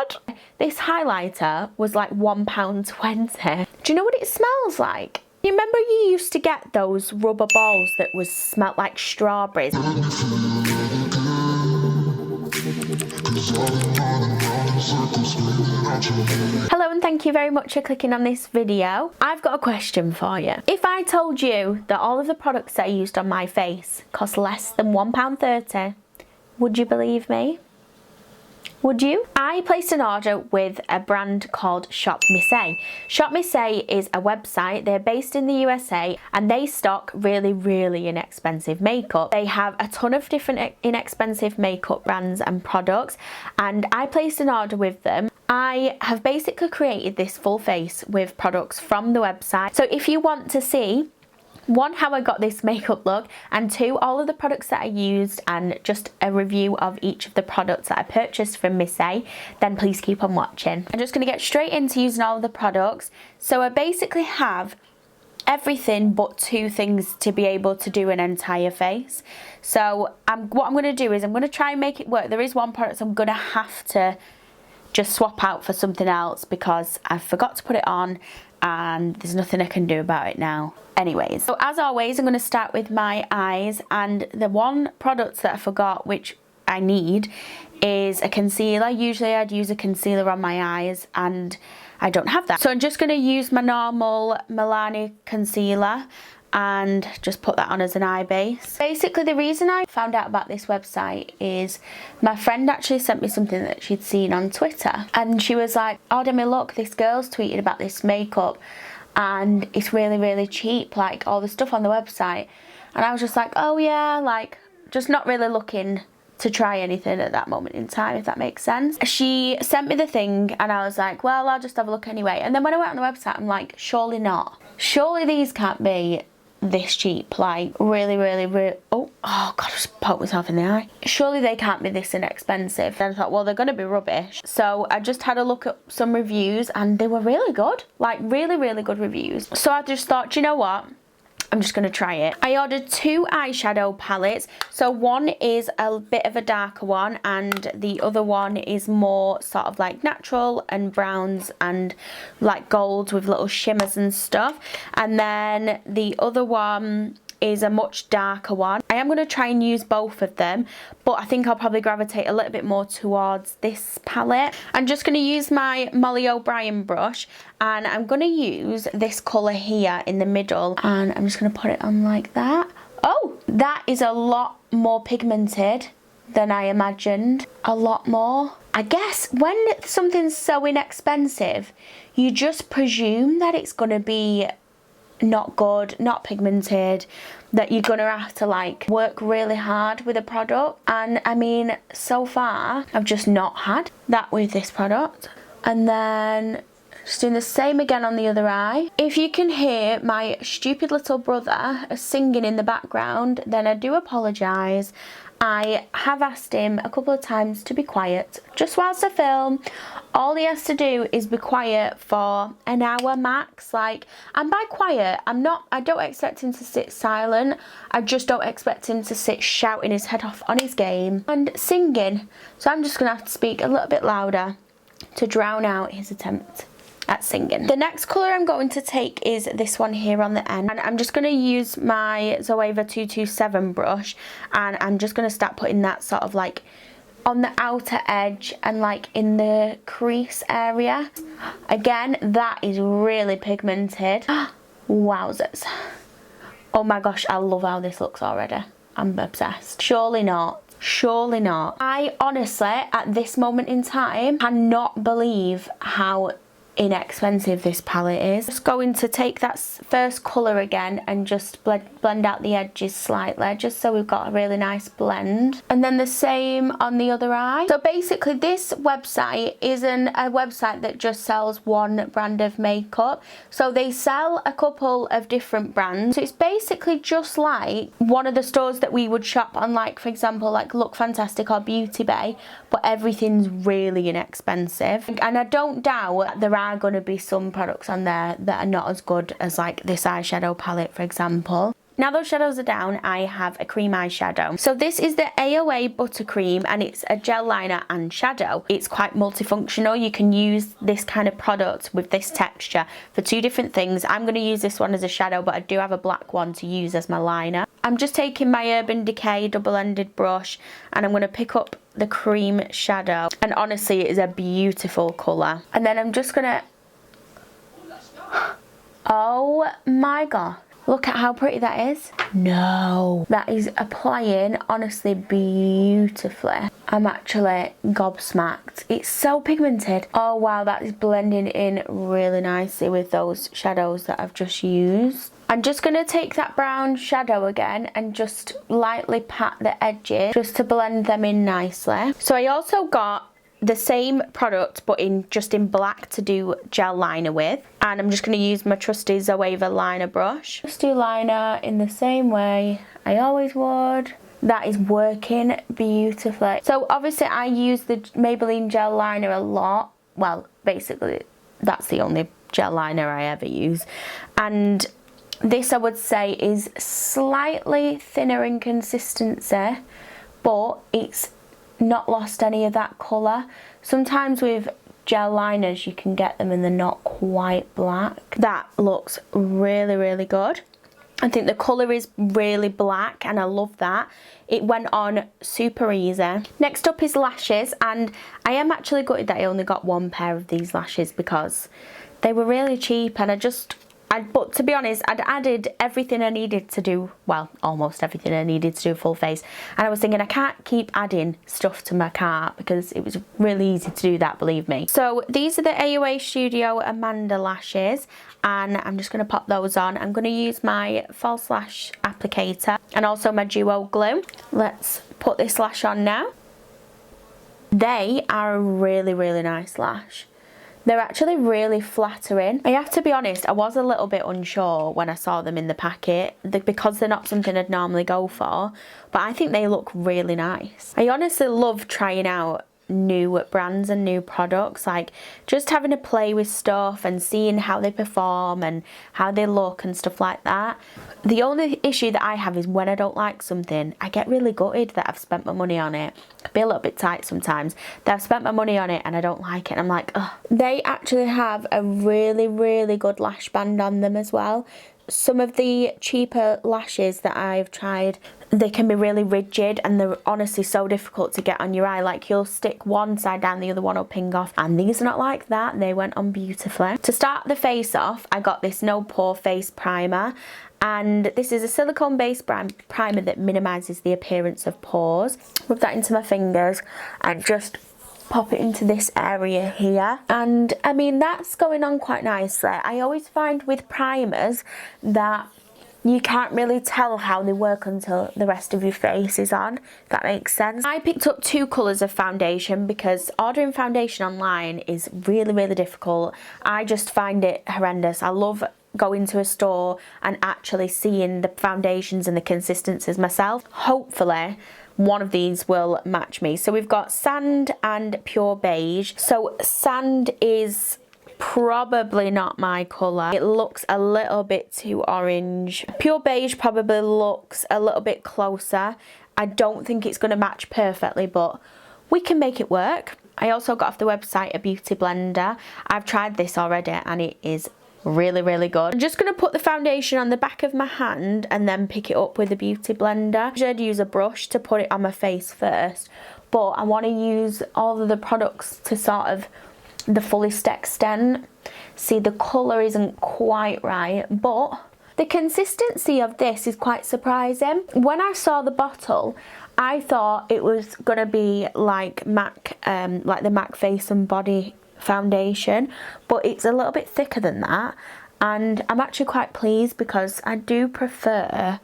god. This highlighter was like £1.20. Do you know what it smells like? You remember you used to get those rubber balls that smelled like strawberries? Hello and thank you very much for clicking on this video. I've got a question for you. If I told you that all of the products that I used on my face cost less than £1.30, would you believe me? Would you? I placed an order with a brand called Shop Missy. Shop Missy is a website. They're based in the USA and they stock really inexpensive makeup. They have a ton of different inexpensive makeup brands and products, and I placed an order with them. I have basically created this full face with products from the website. So if you want to see, one, how I got this makeup look, and two, all of the products that I used and just a review of each of the products that I purchased from Missy, then please keep on watching. I'm just going to get straight into using all of the products. So I basically have everything but two things to be able to do an entire face. So what I'm going to do is I'm going to try and make it work. There is one product I'm going to have to just swap out for something else because I forgot to put it on and there's nothing I can do about it now. Anyways, so as always, I'm going to start with my eyes, and the one product that I forgot, which I need, is a concealer. Usually I'd use a concealer on my eyes and I don't have that. So I'm just going to use my normal Maybelline concealer and just put that on as an eye base. Basically, the reason I found out about this website is my friend actually sent me something that she'd seen on Twitter, and she was like, oh Demi, look, this girl's tweeted about this makeup and it's really cheap, like all the stuff on the website. And I was just like, oh yeah, like just not really looking to try anything at that moment in time, if that makes sense. She sent me the thing and I was like, well, I'll just have a look anyway. And then when I went on the website, I'm like, surely not. Surely these can't be this cheap, like really oh god, I just poked myself in the eye. Surely they can't be this inexpensive. Then I thought, well, they're gonna be rubbish. So I just had a look at some reviews and they were really good, like really good reviews. So I just thought, do you know what, I'm just going to try it. I ordered two eyeshadow palettes. So one is a bit of a darker one and the other one is more sort of like natural and browns and like golds with little shimmers and stuff. And then the other one is a much darker one. I am going to try and use both of them, but I think I'll probably gravitate a little bit more towards this palette. I'm just going to use my Molly O'Brien brush and I'm going to use this colour here in the middle, and I'm just going to put it on like that. Oh, that is a lot more pigmented than I imagined. A lot more. I guess when something's so inexpensive, you just presume that it's going to be not good, not pigmented, that you're gonna have to like work really hard with a product. And I mean, so far I've just not had that with this product. And then just doing the same again on the other eye. If you can hear my stupid little brother singing in the background, then I do apologise. I have asked him a couple of times to be quiet just whilst I film. All he has to do is be quiet for an hour max. Like, and by quiet, I don't expect him to sit silent. I just don't expect him to sit shouting his head off on his game and singing. So I'm just gonna have to speak a little bit louder to drown out his attempt at singing. The next colour I'm going to take is this one here on the end, and I'm just going to use my Zoeva 227 brush and I'm just going to start putting that sort of like on the outer edge and like in the crease area. Again, that is really pigmented. Wowzers. Oh my gosh, I love how this looks already. I'm obsessed. Surely not. Surely not. I honestly, at this moment in time, cannot believe how inexpensive this palette is. Just going to take that first colour again and just blend out the edges slightly, just so we've got a really nice blend. And then the same on the other eye. So basically this website isn't a website that just sells one brand of makeup. So they sell a couple of different brands. So it's basically just like one of the stores that we would shop on, like for example like Look Fantastic or Beauty Bay, but everything's really inexpensive. And I don't doubt there are going to be some products on there that are not as good as like this eyeshadow palette, for example. Now those shadows are down, I have a cream eyeshadow. So this is the Aoa Butter Cream, and it's a gel liner and shadow. It's quite multifunctional. You can use this kind of product with this texture for two different things. I'm going to use this one as a shadow, but I do have a black one to use as my liner. I'm just taking my Urban Decay double-ended brush, and I'm going to pick up the cream shadow. And honestly, it is a beautiful colour. And then I'm just going to... Oh my god. Look at how pretty that is. No, that is applying honestly beautifully. I'm actually gobsmacked. It's so pigmented. Oh wow, that is blending in really nicely with those shadows that I've just used. I'm just going to take that brown shadow again and just lightly pat the edges just to blend them in nicely. So I also got the same product but just in black to do gel liner with, and I'm just going to use my trusty Zoeva liner brush. Just do liner in the same way I always would. That is working beautifully. So obviously I use the Maybelline Gel Liner a lot. Well, basically that's the only gel liner I ever use, and this I would say is slightly thinner in consistency, but it's not lost any of that colour. Sometimes with gel liners you can get them and they're not quite black. That looks really, really good. I think the colour is really black and I love that. It went on super easy. Next up is lashes, and I am actually gutted that I only got one pair of these lashes because they were really cheap, and but to be honest, I'd added everything I needed to do, well, almost everything I needed to do full face. And I was thinking I can't keep adding stuff to my cart because it was really easy to do that, believe me. So these are the Aoa Studio Amanda lashes, and I'm just going to pop those on. I'm going to use my false lash applicator and also my duo glue. Let's put this lash on now. They are a really, really nice lash. They're actually really flattering. I have to be honest, I was a little bit unsure when I saw them in the packet because they're not something I'd normally go for, but I think they look really nice. I honestly love trying out new brands and new products, like just having a play with stuff and seeing how they perform and how they look and stuff like that. The only issue that I have is when I don't like something, I get really gutted that I've spent my money on it. I can be a little bit tight sometimes, that I've spent my money on it and I don't like it, and I'm like, ugh. They actually have a really, really good lash band on them as well. Some of the cheaper lashes that I've tried, they can be really rigid and they're honestly so difficult to get on your eye. Like you'll stick one side down, the other one will ping off, and these are not like that. They went on beautifully. To start the face off, I got this No Pore Face Primer, and this is a silicone based primer that minimises the appearance of pores. Rub that into my fingers and just pop it into this area here, and I mean that's going on quite nicely. I always find with primers that you can't really tell how they work until the rest of your face is on, if that makes sense. I picked up two colours of foundation because ordering foundation online is really, really difficult. I just find it horrendous. I love going to a store and actually seeing the foundations and the consistencies myself. Hopefully one of these will match me. So we've got Sand and Pure Beige. So Sand is probably not my colour. It looks a little bit too orange. Pure Beige probably looks a little bit closer. I don't think it's going to match perfectly, but we can make it work. I also got off the website a beauty blender. I've tried this already and it is really, really good. I'm just going to put the foundation on the back of my hand and then pick it up with a beauty blender. I should use a brush to put it on my face first, but I want to use all of the products to sort of the fullest extent. See, the colour isn't quite right, but the consistency of this is quite surprising. When I saw the bottle, I thought it was going to be like MAC, like the MAC Face and Body foundation, but it's a little bit thicker than that, and I'm actually quite pleased because I do prefer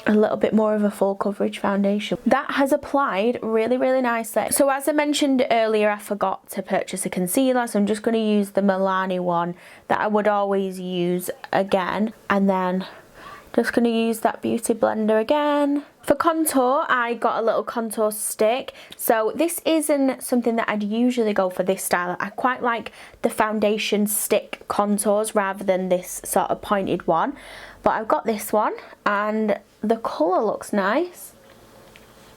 a little bit more of a full coverage foundation. That has applied really, really nicely. So as I mentioned earlier, I forgot to purchase a concealer, so I'm just going to use the Milani one that I would always use again, and then Just going to use that beauty blender again. For contour, I got a little contour stick. So this isn't something that I'd usually go for this style. I quite like the foundation stick contours rather than this sort of pointed one. But I've got this one and the colour looks nice.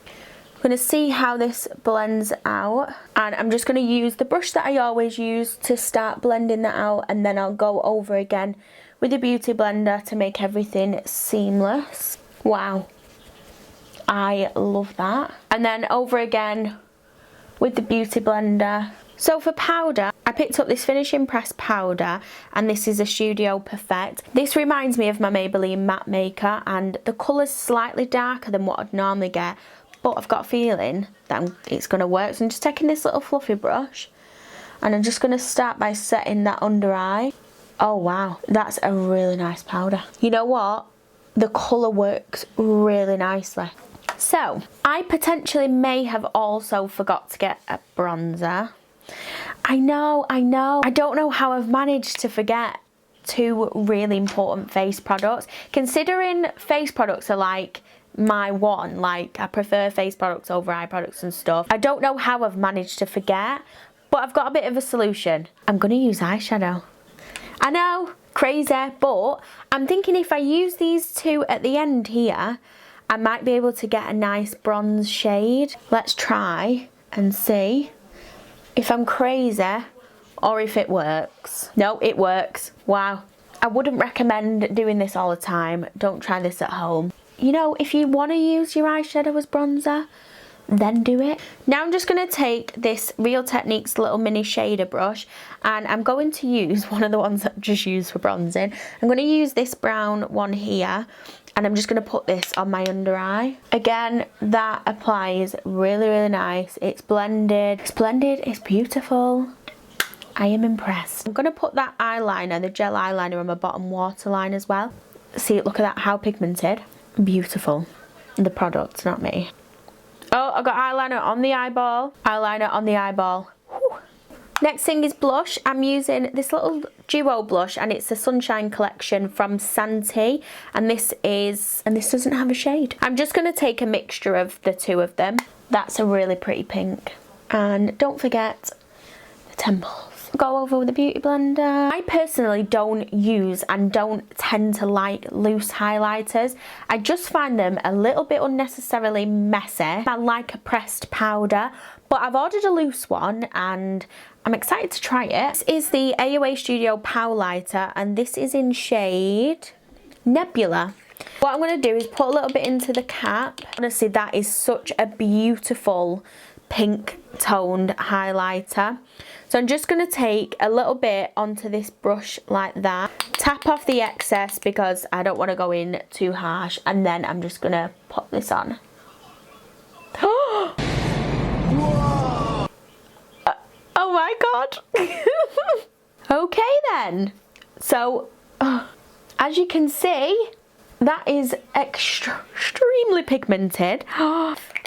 I'm going to see how this blends out, and I'm just going to use the brush that I always use to start blending that out, and then I'll go over again with the beauty blender to make everything seamless. Wow, I love that. And then over again with the beauty blender. So for powder, I picked up this Finishing Press powder, and this is a Studio Perfect. This reminds me of my Maybelline Matte Maker, and the colour's slightly darker than what I'd normally get, but I've got a feeling that it's going to work. So I'm just taking this little fluffy brush and I'm just going to start by setting that under eye. Oh wow, that's a really nice powder. You know what? The colour works really nicely. So I potentially may have also forgot to get a bronzer. I know. I don't know how I've managed to forget two really important face products. Considering face products are like my one, like I prefer face products over eye products and stuff. I don't know how I've managed to forget, but I've got a bit of a solution. I'm gonna use eyeshadow. I know, crazy, but I'm thinking if I use these two at the end here, I might be able to get a nice bronze shade. Let's try and see if I'm crazy or if it works. No, it works. Wow. I wouldn't recommend doing this all the time. Don't try this at home. You know, if you want to use your eyeshadow as bronzer, then do it. Now I'm just going to take this Real Techniques little mini shader brush, and I'm going to use one of the ones that I just used for bronzing. I'm going to use this brown one here, and I'm just going to put this on my under eye. Again, that applies really, really nice. It's blended. It's blended. It's beautiful. I am impressed. I'm going to put that eyeliner, the gel eyeliner, on my bottom waterline as well. See, look at that, how pigmented. Beautiful. The product, not me. Oh, I got eyeliner on the eyeball. Eyeliner on the eyeball. Whew. Next thing is blush. I'm using this little duo blush, and it's the Sunshine collection from Santee, and this doesn't have a shade. I'm just going to take a mixture of the two of them. That's a really pretty pink. And don't forget the temples. Go over with the beauty blender. I personally don't use and don't tend to like loose highlighters. I just find them a little bit unnecessarily messy. I like a pressed powder, but I've ordered a loose one and I'm excited to try it. This is the Aoa Studio Powlighter, and this is in shade Nebula. What I'm going to do is put a little bit into the cap. Honestly, that is such a beautiful pink toned highlighter. So I'm just going to take a little bit onto this brush like that, tap off the excess because I don't want to go in too harsh, and then I'm just going to pop this on. Oh my god. Okay then. So as you can see, that is extremely pigmented.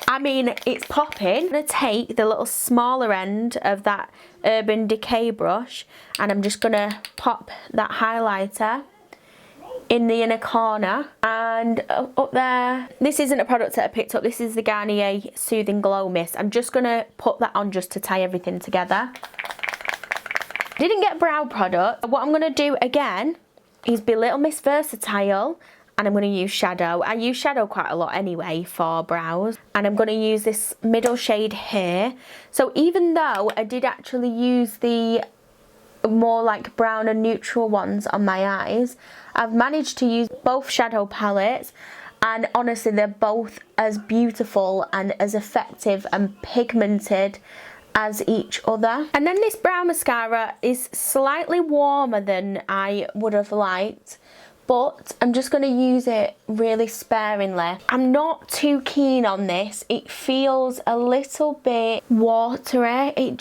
I mean, it's popping. I'm going to take the little smaller end of that Urban Decay brush, and I'm just going to pop that highlighter in the inner corner and up there. This isn't a product that I picked up. This is the Garnier Soothing Glow Mist. I'm just going to put that on just to tie everything together. Didn't get brow product. What I'm going to do again is be Little Miss Versatile, and I'm going to use shadow. I use shadow quite a lot anyway for brows, and I'm going to use this middle shade here. So even though I did actually use the more like brown and neutral ones on my eyes, I've managed to use both shadow palettes, and honestly they're both as beautiful and as effective and pigmented as each other. And then this brow mascara is slightly warmer than I would have liked, but I'm just going to use it really sparingly. I'm not too keen on this. It feels a little bit watery. It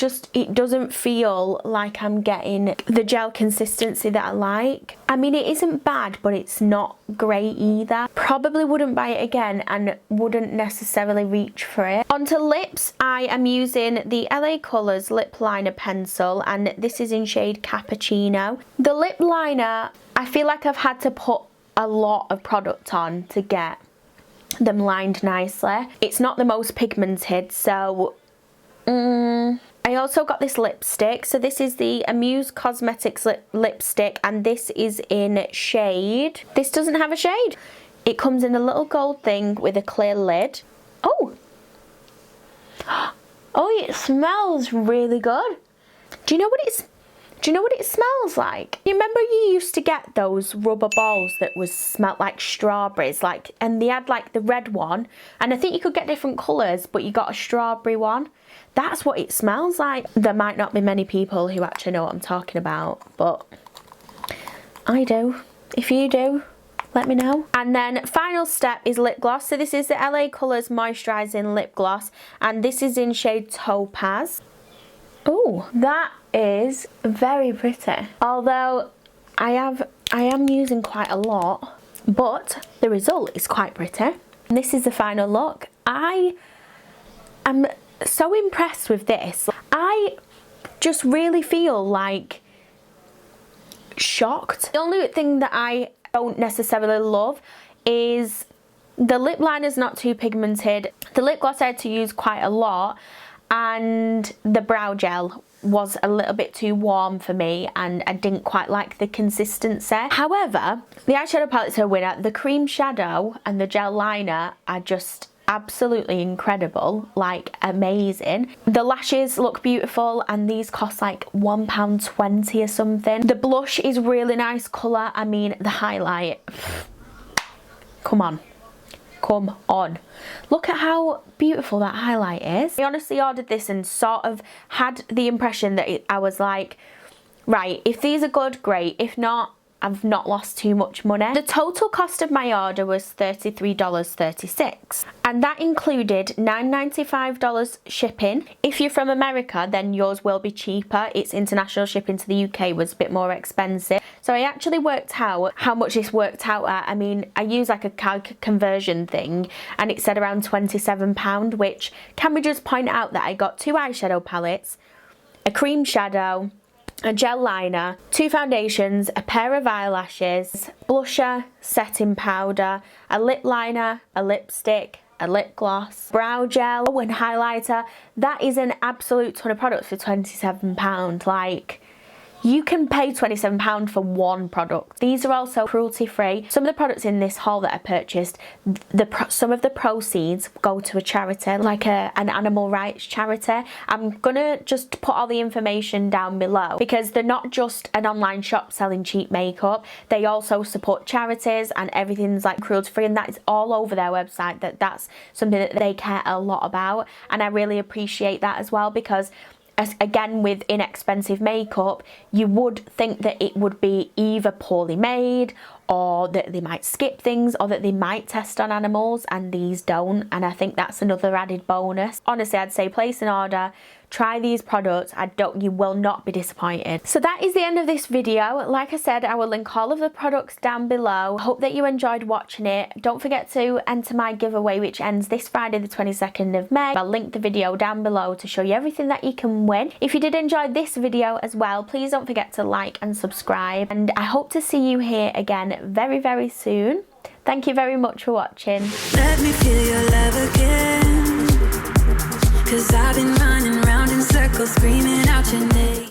doesn't feel like I'm getting the gel consistency that I like. I mean, it isn't bad, but it's not great either. Probably wouldn't buy it again and wouldn't necessarily reach for it. Onto lips, I am using the LA Colours Lip Liner Pencil, and this is in shade Cappuccino. The lip liner, I feel like I've had to put a lot of product on to get them lined nicely. It's not the most pigmented, so I also got this lipstick. So this is the Amuse Cosmetics lipstick, and this is in shade. This doesn't have a shade. It comes in a little gold thing with a clear lid. Oh, oh, it smells really good. Do you know what it smells like? You remember you used to get those rubber balls that smelled like strawberries, and they had like the red one, and I think you could get different colours, but you got a strawberry one. That's what it smells like. There might not be many people who actually know what I'm talking about, but I do. If you do, let me know. And then final step is lip gloss. So this is the LA Colours Moisturising Lip Gloss, and this is in shade Topaz. Oh, that is very pretty. Although I am using quite a lot, but the result is quite pretty. And this is the final look. I am so impressed with this. I just really feel like shocked. The only thing that I don't necessarily love is the lip liner's not too pigmented. The lip gloss I had to use quite a lot, and the brow gel was a little bit too warm for me, and I didn't quite like the consistency. However, the eyeshadow palettes are a winner. The cream shadow and the gel liner are just absolutely incredible, like amazing. The lashes look beautiful, and these cost like £1.20 or something. The blush is really nice colour. I mean, the highlight, come on. Come on. Look at how beautiful that highlight is. I honestly ordered this and sort of had the impression that I was like, right, if these are good, great. If not, I've not lost too much money. The total cost of my order was $33.36, and that included $9.95 shipping. If you're from America, then yours will be cheaper. Its international shipping to the UK was a bit more expensive. So I actually worked out how much this worked out at. I mean, I used like a calc conversion thing, and it said around £27, which, can we just point out that I got 2 eyeshadow palettes, a cream shadow, a gel liner, 2 foundations, a pair of eyelashes, blusher, setting powder, a lip liner, a lipstick, a lip gloss, brow gel and highlighter. That is an absolute ton of products for £27. Like, you can pay £27 for one product. These are also cruelty free. Some of the products in this haul that I purchased, some of the proceeds go to a charity, like an animal rights charity. I'm gonna just put all the information down below, because they're not just an online shop selling cheap makeup. They also support charities, and everything's like cruelty free, and that is all over their website. That's something that they care a lot about, and I really appreciate that as well, because again, with inexpensive makeup, you would think that it would be either poorly made, or that they might skip things, or that they might test on animals, and these don't. And I think that's another added bonus. Honestly, I'd say place an order, try these products. You will not be disappointed. So that is the end of this video. Like I said, I will link all of the products down below. Hope that you enjoyed watching it. Don't forget to enter my giveaway, which ends this Friday the 22nd of May. I'll link the video down below to show you everything that you can win. If you did enjoy this video as well, please don't forget to like and subscribe, and I hope to see you here again very, very soon. Thank you very much for watching. Let me feel your love again, 'cause I've been running round in circles screaming out your name.